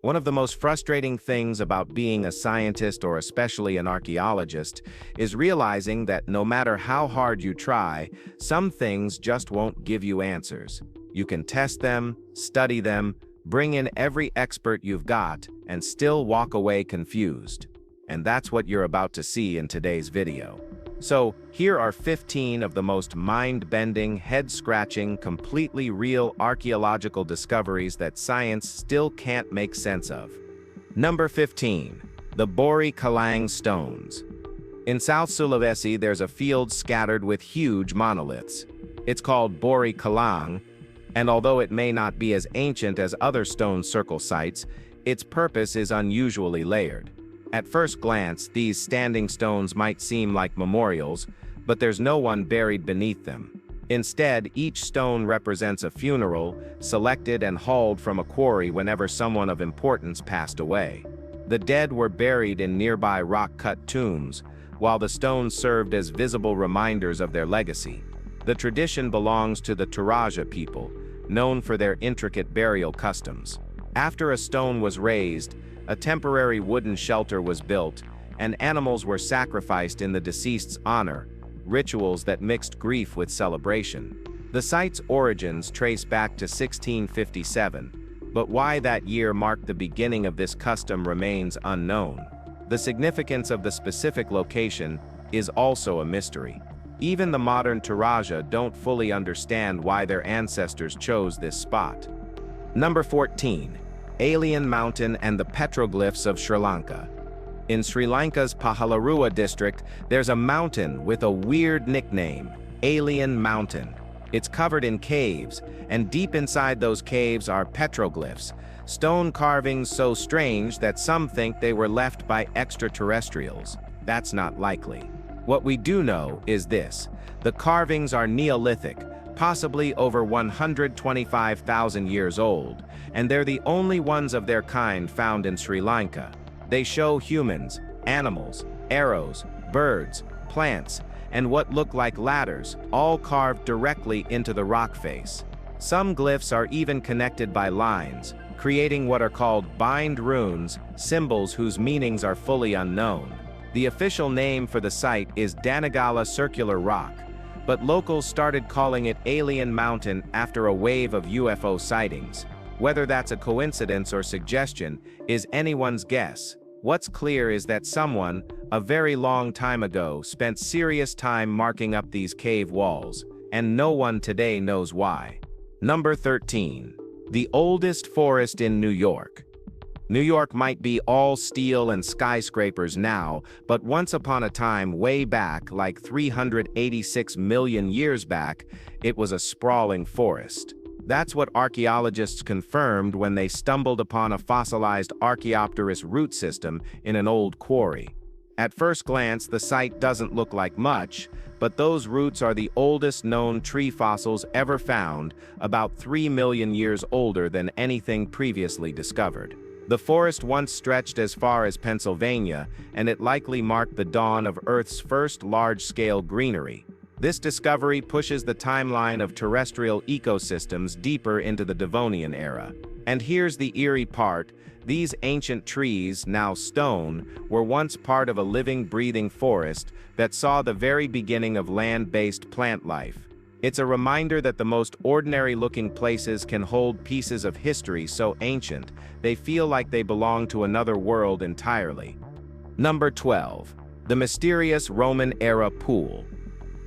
One of the most frustrating things about being a scientist or especially an archaeologist is realizing that no matter how hard you try, some things just won't give you answers. You can test them, study them, bring in every expert you've got, and still walk away confused. And that's what you're about to see in today's video. So, here are 15 of the most mind-bending, head-scratching, completely real archaeological discoveries that science still can't make sense of. Number 15. The Bori Stones. In South Sulawesi, there's a field scattered with huge monoliths. It's called Bori Kalang, and although it may not be as ancient as other stone circle sites, its purpose is unusually layered. At first glance, these standing stones might seem like memorials, but there's no one buried beneath them. Instead, each stone represents a funeral, selected and hauled from a quarry whenever someone of importance passed away. The dead were buried in nearby rock-cut tombs, while the stones served as visible reminders of their legacy. The tradition belongs to the Toraja people, known for their intricate burial customs. After a stone was raised, a temporary wooden shelter was built, and animals were sacrificed in the deceased's honor, rituals that mixed grief with celebration. The site's origins trace back to 1657, but why that year marked the beginning of this custom remains unknown. The significance of the specific location is also a mystery. Even the modern Toraja don't fully understand why their ancestors chose this spot. Number 14. Alien Mountain and the Petroglyphs of Sri Lanka. In Sri Lanka's Pahalarua district, there's a mountain with a weird nickname, Alien Mountain. It's covered in caves, and deep inside those caves are petroglyphs, stone carvings so strange that some think they were left by extraterrestrials. That's not likely. What we do know is this: the carvings are Neolithic, possibly over 125,000 years old, and they're the only ones of their kind found in Sri Lanka. They show humans, animals, arrows, birds, plants, and what look like ladders, all carved directly into the rock face. Some glyphs are even connected by lines, creating what are called bind runes, symbols whose meanings are fully unknown. The official name for the site is Danagala Circular Rock, but locals started calling it Alien Mountain after a wave of UFO sightings. Whether that's a coincidence or suggestion is anyone's guess. What's clear is that someone, a very long time ago, spent serious time marking up these cave walls, and no one today knows why. Number 13. The oldest forest in New York. New York might be all steel and skyscrapers now, but once upon a time, way back, like 386 million years back, it was a sprawling forest. That's what archaeologists confirmed when they stumbled upon a fossilized Archaeopteryx root system in an old quarry. At first glance, the site doesn't look like much, but those roots are the oldest known tree fossils ever found, about 3 million years older than anything previously discovered. The forest once stretched as far as Pennsylvania, and it likely marked the dawn of Earth's first large-scale greenery. This discovery pushes the timeline of terrestrial ecosystems deeper into the Devonian era. And here's the eerie part: these ancient trees, now stone, were once part of a living, breathing forest that saw the very beginning of land-based plant life. It's a reminder that the most ordinary-looking places can hold pieces of history so ancient, they feel like they belong to another world entirely. Number 12. The mysterious Roman-era pool.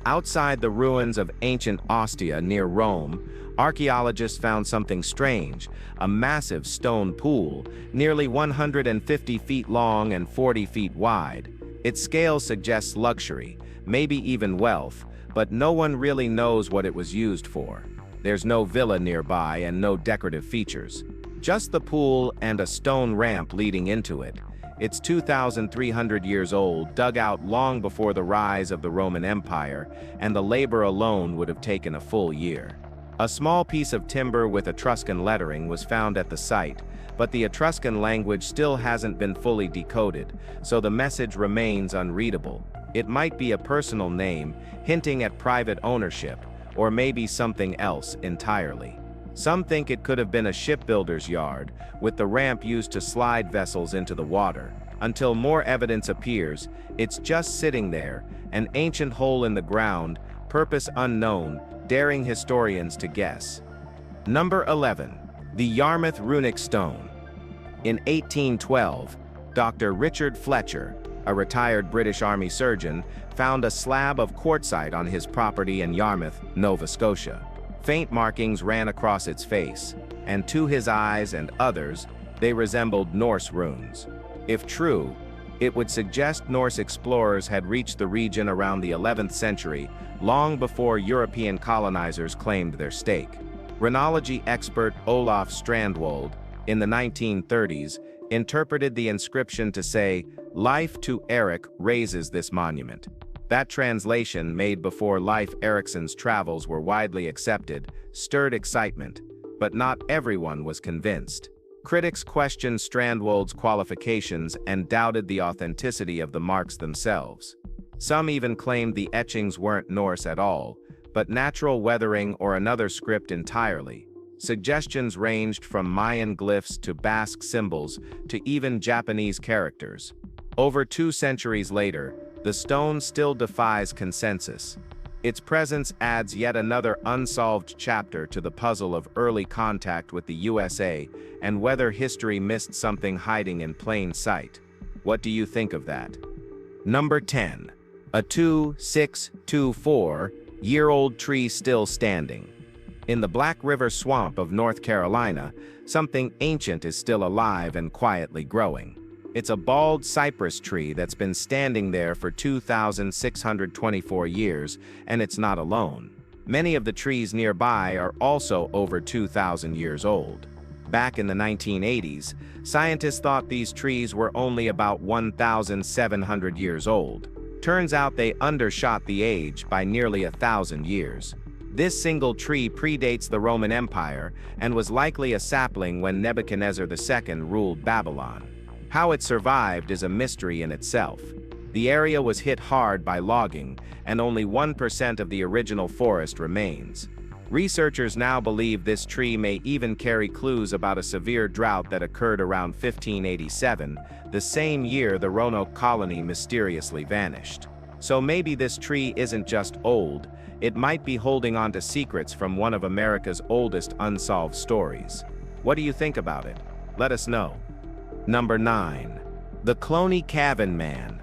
Outside the ruins of ancient Ostia near Rome, archaeologists found something strange: a massive stone pool, nearly 150 feet long and 40 feet wide. Its scale suggests luxury, maybe even wealth, but no one really knows what it was used for. There's no villa nearby and no decorative features. Just the pool and a stone ramp leading into it. It's 2,300 years old, dug out long before the rise of the Roman Empire, and the labor alone would have taken a full year. A small piece of timber with Etruscan lettering was found at the site, but the Etruscan language still hasn't been fully decoded, so the message remains unreadable. It might be a personal name, hinting at private ownership, or maybe something else entirely. Some think it could have been a shipbuilder's yard, with the ramp used to slide vessels into the water. Until more evidence appears, it's just sitting there, an ancient hole in the ground, purpose unknown, daring historians to guess. Number 11. The Yarmouth Runic Stone. In 1812, Dr. Richard Fletcher, a retired British Army surgeon, found a slab of quartzite on his property in Yarmouth, Nova Scotia. Faint markings ran across its face, and to his eyes and others, they resembled Norse runes. If true, it would suggest Norse explorers had reached the region around the 11th century, long before European colonizers claimed their stake. Rhunology expert Olaf Strandwold, in the 1930s, interpreted the inscription to say, "Life to Erik raises this monument." That translation, made before Leif Erikson's travels were widely accepted, stirred excitement, but not everyone was convinced. Critics questioned Strandwold's qualifications and doubted the authenticity of the marks themselves. Some even claimed the etchings weren't Norse at all, but natural weathering or another script entirely. Suggestions ranged from Mayan glyphs to Basque symbols to even Japanese characters. Over 2 centuries later, the stone still defies consensus. Its presence adds yet another unsolved chapter to the puzzle of early contact with the USA and whether history missed something hiding in plain sight. What do you think of that? Number 10. A 2624-year-old tree still standing. In the Black River Swamp of North Carolina, something ancient is still alive and quietly growing. It's a bald cypress tree that's been standing there for 2,624 years, and it's not alone. Many of the trees nearby are also over 2,000 years old. Back in the 1980s, scientists thought these trees were only about 1,700 years old. Turns out they undershot the age by nearly 1,000 years. This single tree predates the Roman Empire and was likely a sapling when Nebuchadnezzar II ruled Babylon. How it survived is a mystery in itself. The area was hit hard by logging, and only 1% of the original forest remains. Researchers now believe this tree may even carry clues about a severe drought that occurred around 1587, the same year the Roanoke colony mysteriously vanished. So maybe this tree isn't just old, it might be holding on to secrets from one of America's oldest unsolved stories. What do you think about it? Let us know. Number 9. The Cloney Cavern Man.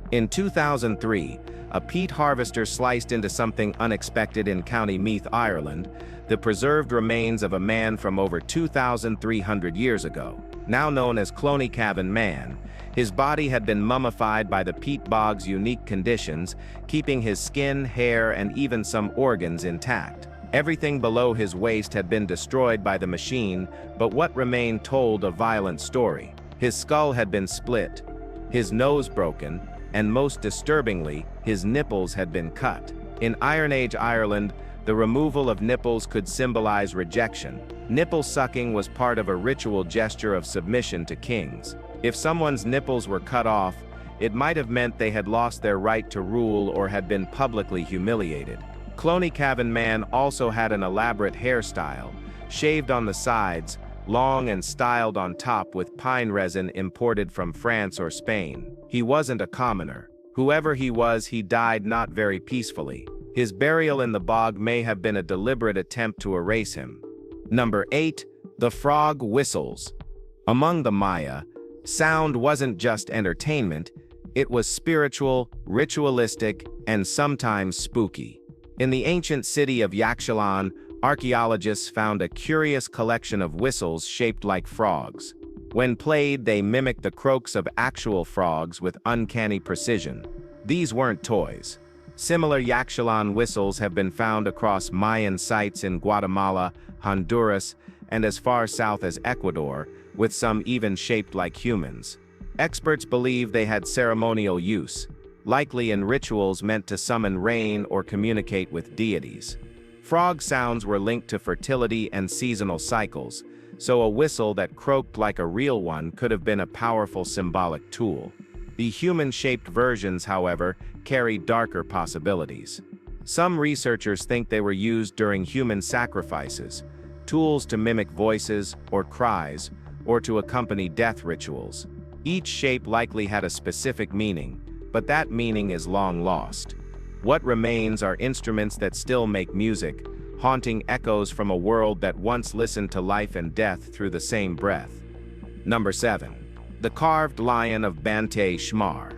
In 2003, a peat harvester sliced into something unexpected in County Meath, Ireland, the preserved remains of a man from over 2,300 years ago. Now known as Cloney Cavern Man, his body had been mummified by the peat bog's unique conditions, keeping his skin, hair, and even some organs intact. Everything below his waist had been destroyed by the machine, but what remained told a violent story. His skull had been split, his nose broken, and most disturbingly, his nipples had been cut. In Iron Age Ireland, the removal of nipples could symbolize rejection. Nipple sucking was part of a ritual gesture of submission to kings. If someone's nipples were cut off, it might have meant they had lost their right to rule or had been publicly humiliated. Cloney Cavern Man also had an elaborate hairstyle, shaved on the sides, long and styled on top with pine resin imported from France or Spain. He wasn't a commoner. Whoever he was, he died not very peacefully. His burial in the bog may have been a deliberate attempt to erase him. Number 8. The Frog Whistles. Among the Maya, sound wasn't just entertainment, it was spiritual, ritualistic, and sometimes spooky. In the ancient city of Yaxchilan, archaeologists found a curious collection of whistles shaped like frogs. When played, they mimicked the croaks of actual frogs with uncanny precision. These weren't toys. Similar Yaxchilan whistles have been found across Mayan sites in Guatemala, Honduras, and as far south as Ecuador, with some even shaped like humans. Experts believe they had ceremonial use, likely in rituals meant to summon rain or communicate with deities. Frog sounds were linked to fertility and seasonal cycles, so a whistle that croaked like a real one could have been a powerful symbolic tool. The human-shaped versions, however, carry darker possibilities. Some researchers think they were used during human sacrifices, tools to mimic voices or cries, or to accompany death rituals. Each shape likely had a specific meaning, but that meaning is long lost. What remains are instruments that still make music, haunting echoes from a world that once listened to life and death through the same breath. Number 7. The carved lion of Bante Smar.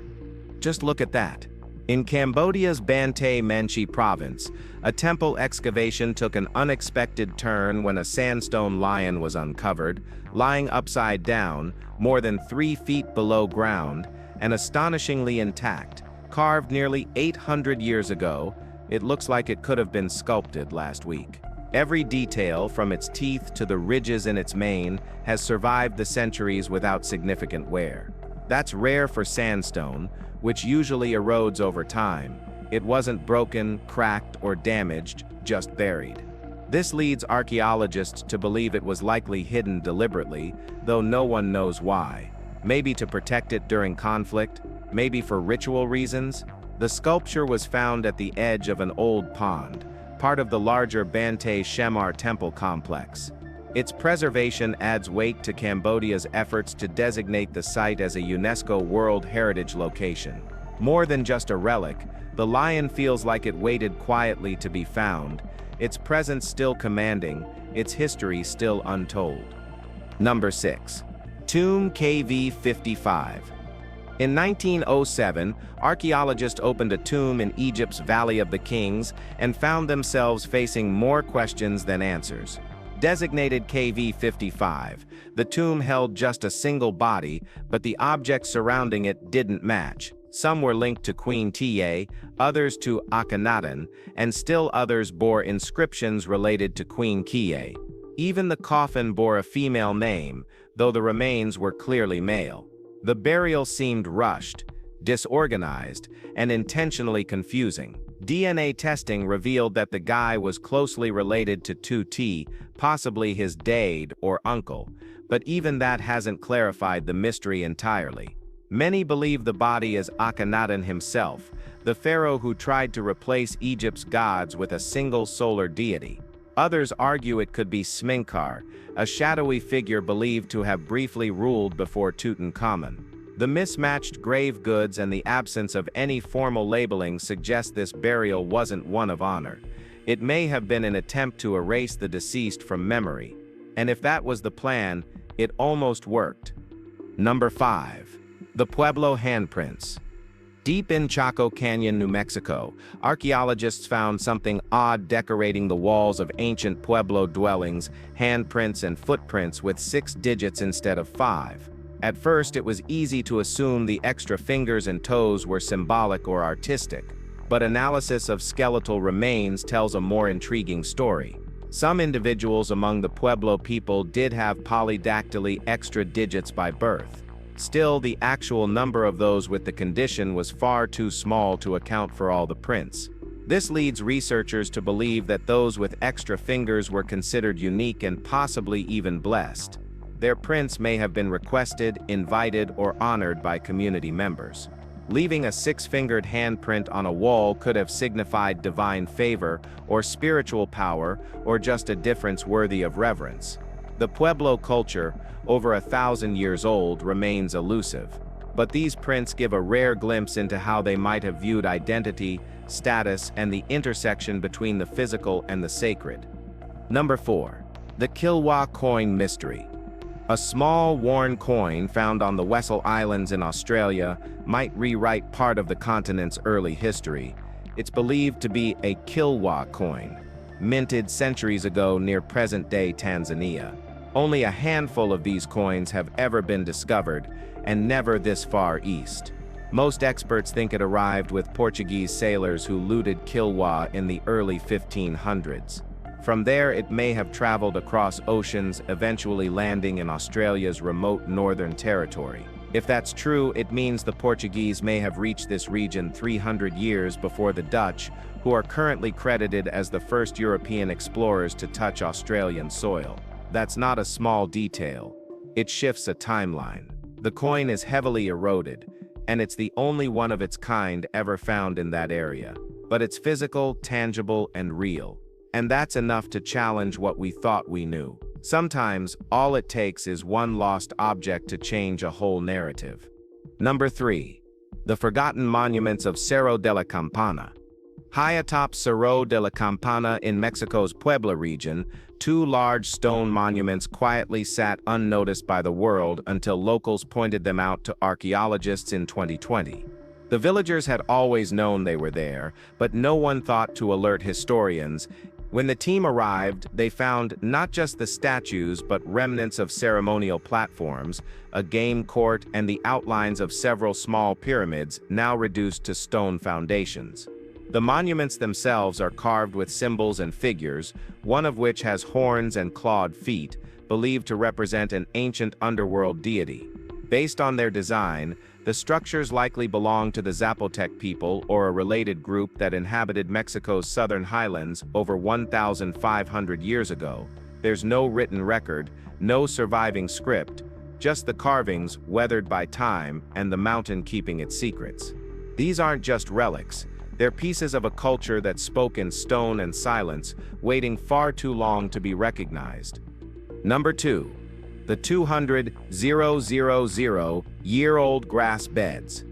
Just look at that. In Cambodia's Bante Manchi province, a temple excavation took an unexpected turn when a sandstone lion was uncovered, lying upside down, more than 3 feet below ground, and astonishingly intact. Carved nearly 800 years ago, it looks like it could have been sculpted last week. Every detail, from its teeth to the ridges in its mane, has survived the centuries without significant wear. That's rare for sandstone, which usually erodes over time. It wasn't broken, cracked, or damaged, just buried. This leads archaeologists to believe it was likely hidden deliberately, though no one knows why. Maybe to protect it during conflict, maybe for ritual reasons. The sculpture was found at the edge of an old pond, part of the larger Bante Smar temple complex. Its preservation adds weight to Cambodia's efforts to designate the site as a UNESCO World Heritage location. More than just a relic, the lion feels like it waited quietly to be found, its presence still commanding, its history still untold. Number 6. Tomb KV55. In 1907, archaeologists opened a tomb in Egypt's Valley of the Kings and found themselves facing more questions than answers. Designated KV55, the tomb held just a single body, but the objects surrounding it didn't match. Some were linked to Queen Tiye, others to Akhenaten, and still others bore inscriptions related to Queen Kiye. Even the coffin bore a female name, though the remains were clearly male. The burial seemed rushed, disorganized, and intentionally confusing. DNA testing revealed that the guy was closely related to Tuti, possibly his dade or uncle, but even that hasn't clarified the mystery entirely. Many believe the body is Akhenaten himself, the pharaoh who tried to replace Egypt's gods with a single solar deity. Others argue it could be Sminkar, a shadowy figure believed to have briefly ruled before Tutankhamun. The mismatched grave goods and the absence of any formal labeling suggest this burial wasn't one of honor. It may have been an attempt to erase the deceased from memory. And if that was the plan, it almost worked. Number 5. The Pueblo Handprints. Deep in Chaco Canyon, New Mexico, archaeologists found something odd decorating the walls of ancient Pueblo dwellings, handprints and footprints with 6 digits instead of 5. At first, it was easy to assume the extra fingers and toes were symbolic or artistic, but analysis of skeletal remains tells a more intriguing story. Some individuals among the Pueblo people did have polydactyly extra digits by birth. Still, the actual number of those with the condition was far too small to account for all the prints. This leads researchers to believe that those with extra fingers were considered unique and possibly even blessed. Their prints may have been requested, invited, or honored by community members. Leaving a 6-fingered handprint on a wall could have signified divine favor, or spiritual power, or just a difference worthy of reverence. The Pueblo culture, over 1,000 years old, remains elusive, but these prints give a rare glimpse into how they might have viewed identity, status, and the intersection between the physical and the sacred. Number 4. The Kilwa coin mystery. A small, worn coin found on the Wessel Islands in Australia might rewrite part of the continent's early history. It's believed to be a Kilwa coin, minted centuries ago near present-day Tanzania. Only a handful of these coins have ever been discovered, and never this far east. Most experts think it arrived with Portuguese sailors who looted Kilwa in the early 1500s. From there, it may have traveled across oceans, eventually landing in Australia's remote northern territory. If that's true, it means the Portuguese may have reached this region 300 years before the Dutch, who are currently credited as the first European explorers to touch Australian soil. That's not a small detail. It shifts a timeline. The coin is heavily eroded, and it's the only one of its kind ever found in that area. But it's physical, tangible, and real. And that's enough to challenge what we thought we knew. Sometimes, all it takes is one lost object to change a whole narrative. Number 3. The Forgotten Monuments of Sero de la Kampana. High atop Sero de la Kampana in Mexico's Pueblo region, 2 large stone monuments quietly sat unnoticed by the world until locals pointed them out to archaeologists in 2020. The villagers had always known they were there, but no one thought to alert historians. When the team arrived, they found not just the statues but remnants of ceremonial platforms, a game court, and the outlines of several small pyramids now reduced to stone foundations. The monuments themselves are carved with symbols and figures, one of which has horns and clawed feet, believed to represent an ancient underworld deity. Based on their design, the structures likely belong to the Zapotec people or a related group that inhabited Mexico's southern highlands over 1,500 years ago. There's no written record, no surviving script, just the carvings weathered by time and the mountain keeping its secrets. These aren't just relics. They're pieces of a culture that spoke in stone and silence, waiting far too long to be recognized. Number 2. The 200,000-year-old grass beds.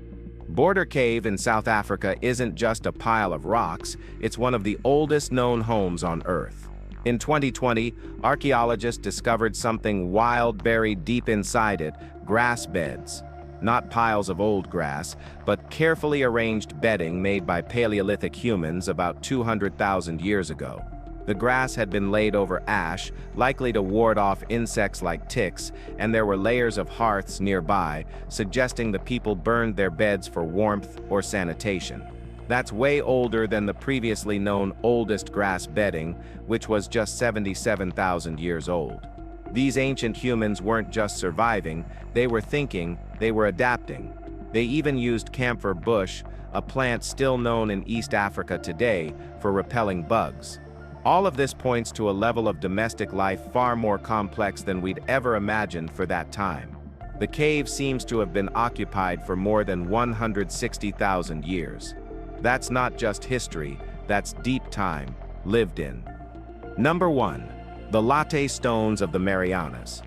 Border Cave in South Africa isn't just a pile of rocks, it's one of the oldest known homes on Earth. In 2020, archaeologists discovered something wild buried deep inside it: grass beds. Not piles of old grass, but carefully arranged bedding made by Paleolithic humans about 200,000 years ago. The grass had been laid over ash, likely to ward off insects like ticks, and there were layers of hearths nearby, suggesting the people burned their beds for warmth or sanitation. That's way older than the previously known oldest grass bedding, which was just 77,000 years old. These ancient humans weren't just surviving, they were thinking, they were adapting. They even used camphor bush, a plant still known in East Africa today, for repelling bugs. All of this points to a level of domestic life far more complex than we'd ever imagined for that time. The cave seems to have been occupied for more than 160,000 years. That's not just history, that's deep time, lived in. Number 1. The Latte Stones of the Marianas.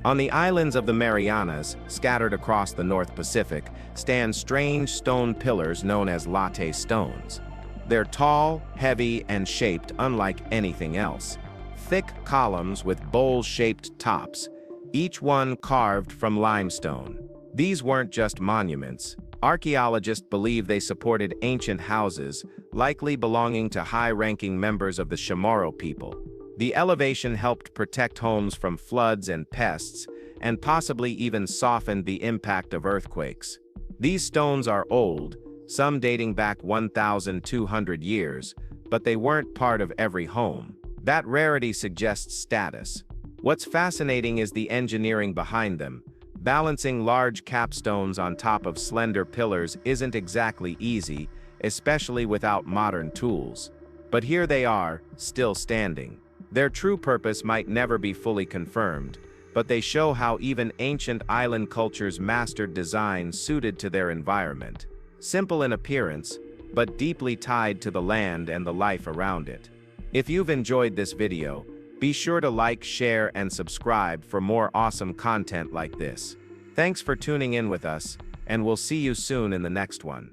On the islands of the Marianas, scattered across the North Pacific, stand strange stone pillars known as Latte Stones. They're tall, heavy, and shaped unlike anything else. Thick columns with bowl-shaped tops, each one carved from limestone. These weren't just monuments. Archaeologists believe they supported ancient houses, likely belonging to high-ranking members of the Chamorro people. The elevation helped protect homes from floods and pests, and possibly even softened the impact of earthquakes. These stones are old, some dating back 1,200 years, but they weren't part of every home. That rarity suggests status. What's fascinating is the engineering behind them. Balancing large capstones on top of slender pillars isn't exactly easy, especially without modern tools. But here they are, still standing. Their true purpose might never be fully confirmed, but they show how even ancient island cultures mastered design suited to their environment. Simple in appearance, but deeply tied to the land and the life around it. If you've enjoyed this video, be sure to like, share, and subscribe for more awesome content like this. Thanks for tuning in with us, and we'll see you soon in the next one.